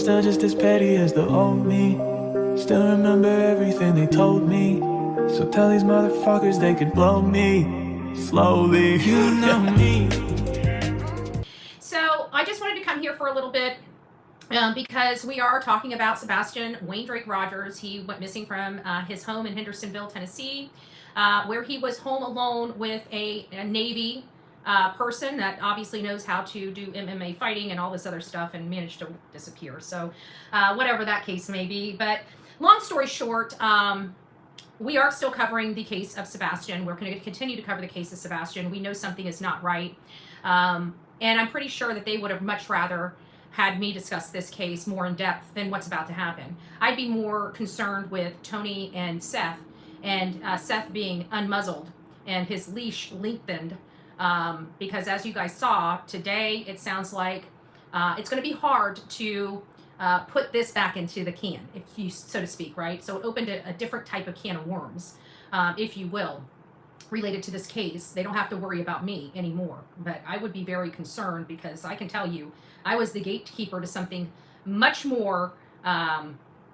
still just as petty as the old me. Still remember everything they told me. So tell these motherfuckers they could blow me slowly. You know me. So I just wanted to come here for a little bit because we are talking about Sebastian Wayne Drake Rogers. He went missing from his home in Hendersonville, Tennessee, where he was home alone with a Navy person that obviously knows how to do MMA fighting and all this other stuff and managed to disappear. So whatever that case may be. But long story short, we are still covering the case of Sebastian. We're going to continue to cover the case of Sebastian. We know something is not right. And I'm pretty sure that they would have much rather had me discuss this case more in depth than what's about to happen. I'd be more concerned with Tony and Seth being unmuzzled and his leash lengthened, because as you guys saw today, it sounds like it's going to be hard to put this back into the can, if you so to speak, right? So it opened a different type of can of worms, if you will, related to this case. They don't have to worry about me anymore, but I would be very concerned because I can tell you I was the gatekeeper to something much more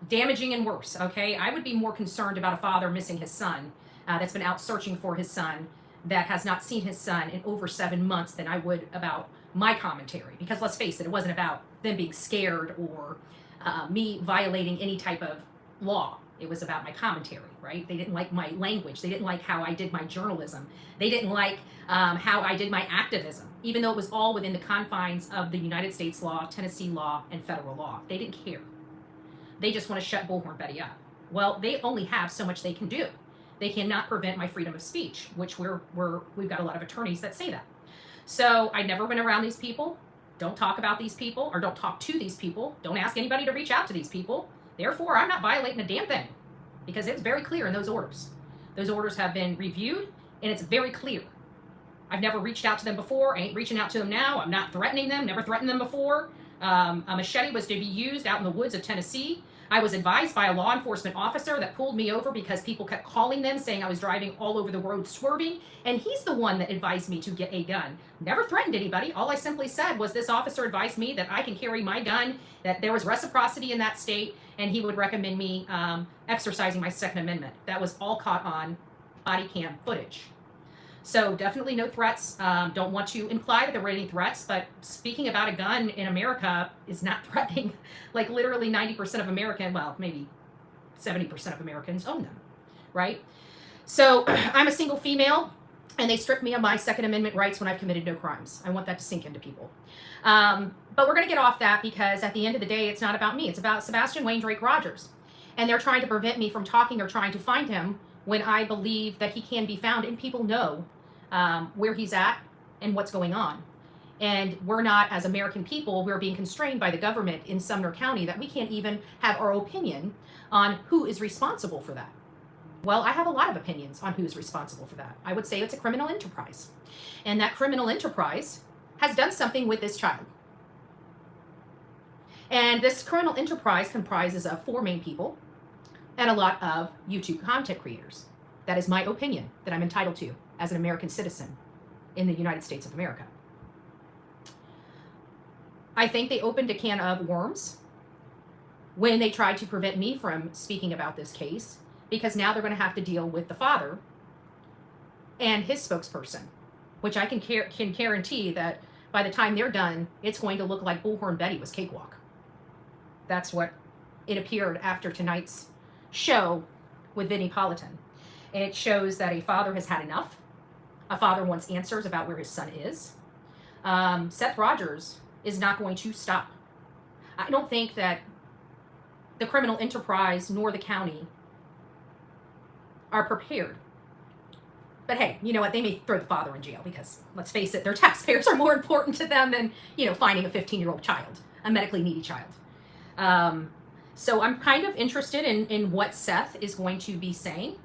damaging and worse. Okay, I would be more concerned about a father missing his son that's been out searching for his son, that has not seen his son in over 7 months, than I would about my commentary. Because let's face it, it wasn't about them being scared or me violating any type of law. It was about my commentary, right? They didn't like my language. They didn't like how I did my journalism. They didn't like how I did my activism, even though it was all within the confines of the United States law, Tennessee law, and federal law. They didn't care. They just want to shut Bullhorn Betty up. Well, they only have so much they can do. They cannot prevent my freedom of speech, which we've got a lot of attorneys that say that. So I never went around these people. Don't talk about these people, or don't talk to these people. Don't ask anybody to reach out to these people. Therefore, I'm not violating a damn thing, because it's very clear in those orders. Those orders have been reviewed, and it's very clear. I've never reached out to them before. I ain't reaching out to them now. I'm not threatening them. Never threatened them before. A machete was to be used out in the woods of Tennessee. I was advised by a law enforcement officer that pulled me over because people kept calling them saying I was driving all over the road swerving, and he's the one that advised me to get a gun. Never threatened anybody. All I simply said was this officer advised me that I can carry my gun, that there was reciprocity in that state, and he would recommend me exercising my Second Amendment. That was all caught on body cam footage. So definitely no threats. Don't want to imply that there were any threats, but speaking about a gun in America is not threatening. Like literally 90% of Americans, well, maybe 70% of Americans own them, right? So I'm a single female, and they stripped me of my Second Amendment rights when I've committed no crimes. I want that to sink into people. But we're going to get off that, because at the end of the day, it's not about me. It's about Sebastian Wayne Drake Rogers. And they're trying to prevent me from talking or trying to find him when I believe that he can be found, and people know where he's at and what's going on. And we're not, as American people, we're being constrained by the government in Sumner County that we can't even have our opinion on who is responsible for that. Well, I have a lot of opinions on who's responsible for that. I would say it's a criminal enterprise. And that criminal enterprise has done something with this child. And this criminal enterprise comprises of 4 main people and a lot of YouTube content creators. That is my opinion that I'm entitled to as an American citizen in the United States of America. I think they opened a can of worms when they tried to prevent me from speaking about this case, because now they're going to have to deal with the father and his spokesperson, which I can guarantee that by the time they're done, it's going to look like Bullhorn Betty was cakewalk. That's what it appeared after tonight's show with Vinnie Politan. And it shows that a father has had enough. A father wants answers about where his son is. Seth Rogers is not going to stop. I don't think that the criminal enterprise nor the county are prepared. But hey, you know what? They may throw the father in jail because, let's face it, their taxpayers are more important to them than, finding a 15-year-old child, a medically needy child. So I'm kind of interested in what Seth is going to be saying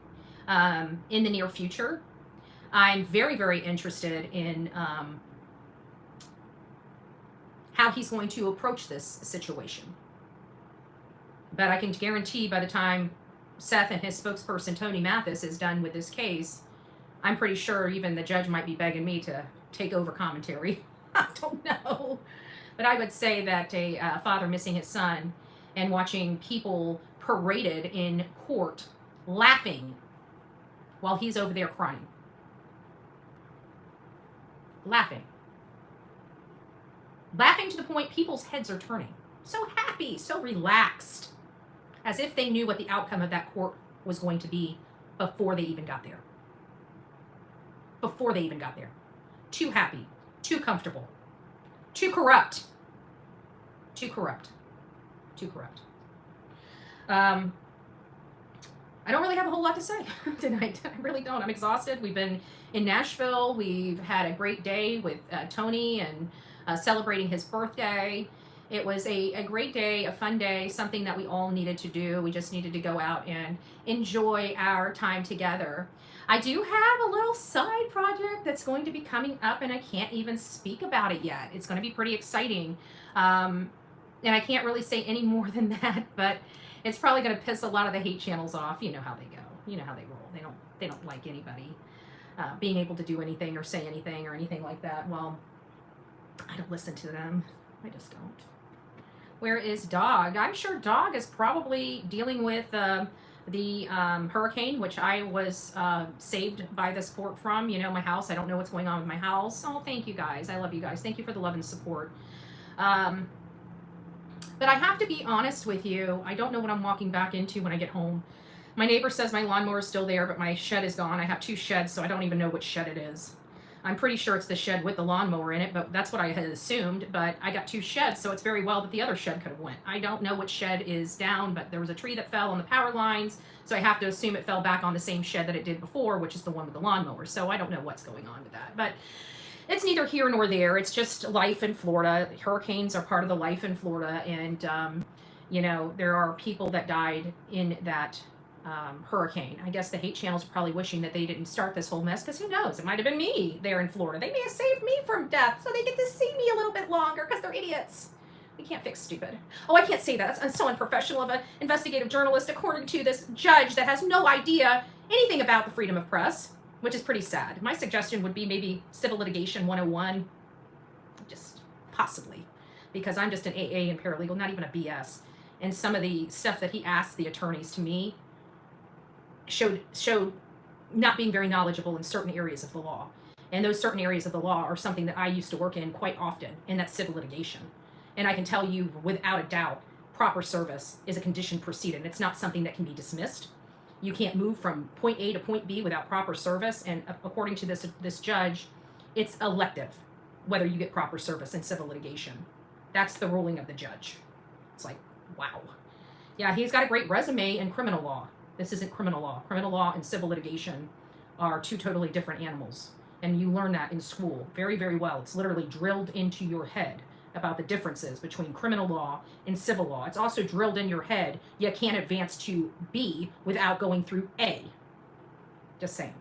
in the near future. I'm very, very interested in how he's going to approach this situation. But I can guarantee by the time Seth and his spokesperson, Tony Mathis, is done with this case, I'm pretty sure even the judge might be begging me to take over commentary. I don't know. But I would say that a father missing his son and watching people paraded in court laughing while he's over there crying. Laughing. Laughing to the point people's heads are turning. So happy, so relaxed, as if they knew what the outcome of that court was going to be before they even got there. Before they even got there. Too happy, too comfortable, too corrupt. Too corrupt. Too corrupt. I don't really have a whole lot to say tonight. I really don't. I'm exhausted. We've been in Nashville. We've had a great day with Tony and celebrating his birthday. It was a great day, a fun day, something that we all needed to do. We just needed to go out and enjoy our time together. I do have a little side project that's going to be coming up, and I can't even speak about it yet. It's going to be pretty exciting. And I can't really say any more than that, but it's probably going to piss a lot of the hate channels off. You know how they go. You know how they roll. They don't like anybody being able to do anything or say anything or anything like that. Well, I don't listen to them. I just don't. Where is Dog? I'm sure Dog is probably dealing with the hurricane, which I was saved by this port from. You know, my house. I don't know what's going on with my house. Oh, thank you guys. I love you guys. Thank you for the love and support. But I have to be honest with you. I don't know what I'm walking back into when I get home. My neighbor says my lawnmower is still there, but my shed is gone. I have 2 sheds, so I don't even know which shed it is. I'm pretty sure it's the shed with the lawnmower in it, but that's what I had assumed. But I got 2 sheds, so it's very well that the other shed could have went. I don't know which shed is down, but there was a tree that fell on the power lines, so I have to assume it fell back on the same shed that it did before, which is the one with the lawnmower. So I don't know what's going on with that. But it's neither here nor there. It's just life in Florida. Hurricanes are part of the life in Florida, and you know, there are people that died in that hurricane. I guess the hate channels are probably wishing that they didn't start this whole mess, because who knows? It might have been me there in Florida. They may have saved me from death, so they get to see me a little bit longer because they're idiots. We can't fix stupid. Oh, I can't say that. That's so unprofessional of an investigative journalist, according to this judge that has no idea anything about the freedom of press, which is pretty sad. My suggestion would be maybe Civil Litigation 101, just possibly, because I'm just an AA and paralegal, not even a BS. And some of the stuff that he asked the attorneys to me showed not being very knowledgeable in certain areas of the law. And those certain areas of the law are something that I used to work in quite often, and that's civil litigation. And I can tell you without a doubt, proper service is a condition precedent. It's not something that can be dismissed. You can't move from point A to point B without proper service. And according to this judge, it's elective whether you get proper service in civil litigation. That's the ruling of the judge. It's like, wow. Yeah, he's got a great resume in criminal law. This isn't criminal law. Criminal law and civil litigation are 2 totally different animals. And you learn that in school very, very well. It's literally drilled into your head about the differences between criminal law and civil law. It's also drilled in your head you can't advance to B without going through A. Just saying.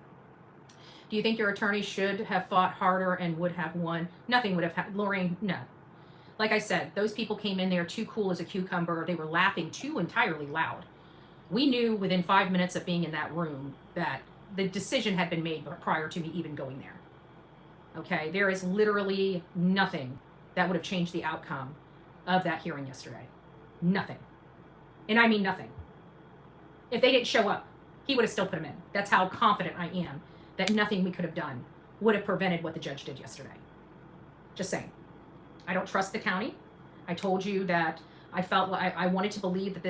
Do you think your attorney should have fought harder and would have won? Nothing would have happened. Lorraine, no. Like I said, those people came in there too cool as a cucumber. They were laughing too entirely loud. We knew within 5 minutes of being in that room that the decision had been made prior to me even going there. Okay, there is literally nothing that would have changed the outcome of that hearing yesterday. Nothing. And I mean nothing. If they didn't show up, he would have still put him in. That's how confident I am that nothing we could have done would have prevented what the judge did yesterday. Just saying. I don't trust the county. I told you that I felt like I wanted to believe that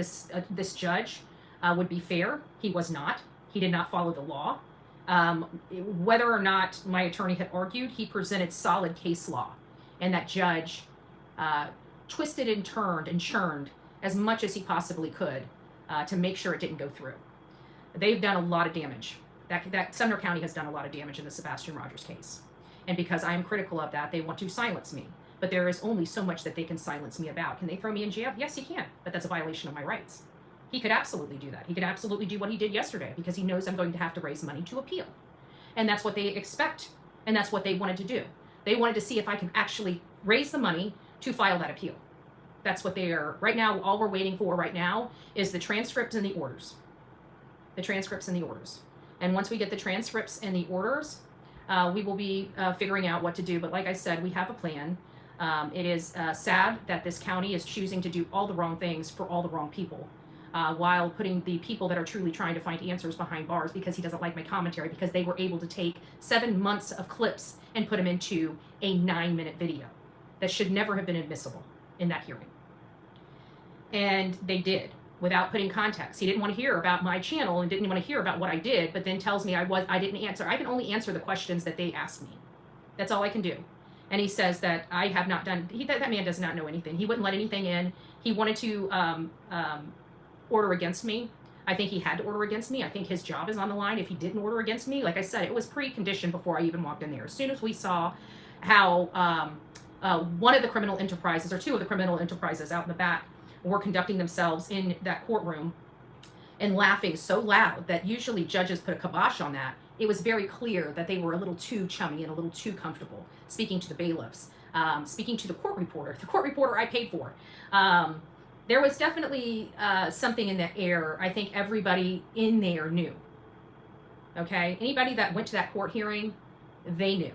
this judge would be fair. He was not. He did not follow the law. Whether or not my attorney had argued, he presented solid case law. And that judge twisted and turned and churned as much as he possibly could to make sure it didn't go through. They've done a lot of damage. That Sumner County has done a lot of damage in the Sebastian Rogers case. And because I am critical of that, they want to silence me. But there is only so much that they can silence me about. Can they throw me in jail? Yes, he can. But that's a violation of my rights. He could absolutely do that. He could absolutely do what he did yesterday because he knows I'm going to have to raise money to appeal. And that's what they expect. And that's what they wanted to do. They wanted to see if I can actually raise the money to file that appeal. That's what they are. Right now, all we're waiting for right now is the transcripts and the orders. The transcripts and the orders. And once we get the transcripts and the orders, we will be figuring out what to do. But like I said, we have a plan. It is sad that this county is choosing to do all the wrong things for all the wrong people, while putting the people that are truly trying to find answers behind bars because he doesn't like my commentary, because they were able to take 7 months of clips and put them into a 9-minute video that should never have been admissible in that hearing. And they did, without putting context. He didn't want to hear about my channel and didn't want to hear about what I did, but then tells me I didn't answer. I can only answer the questions that they asked me. That's all I can do. And he says that I have not done, that man does not know anything. He wouldn't let anything in. He wanted to order against me. I think he had to order against me. I think his job is on the line if he didn't order against me. Like I said, it was preconditioned before I even walked in there. As soon as we saw how one of the criminal enterprises, or two of the criminal enterprises out in the back, were conducting themselves in that courtroom and laughing so loud that usually judges put a kibosh on that, it was very clear that they were a little too chummy and a little too comfortable speaking to the bailiffs, speaking to the court reporter I paid for. There was definitely something in the air. I think everybody in there knew. Okay? Anybody that went to that court hearing, they knew.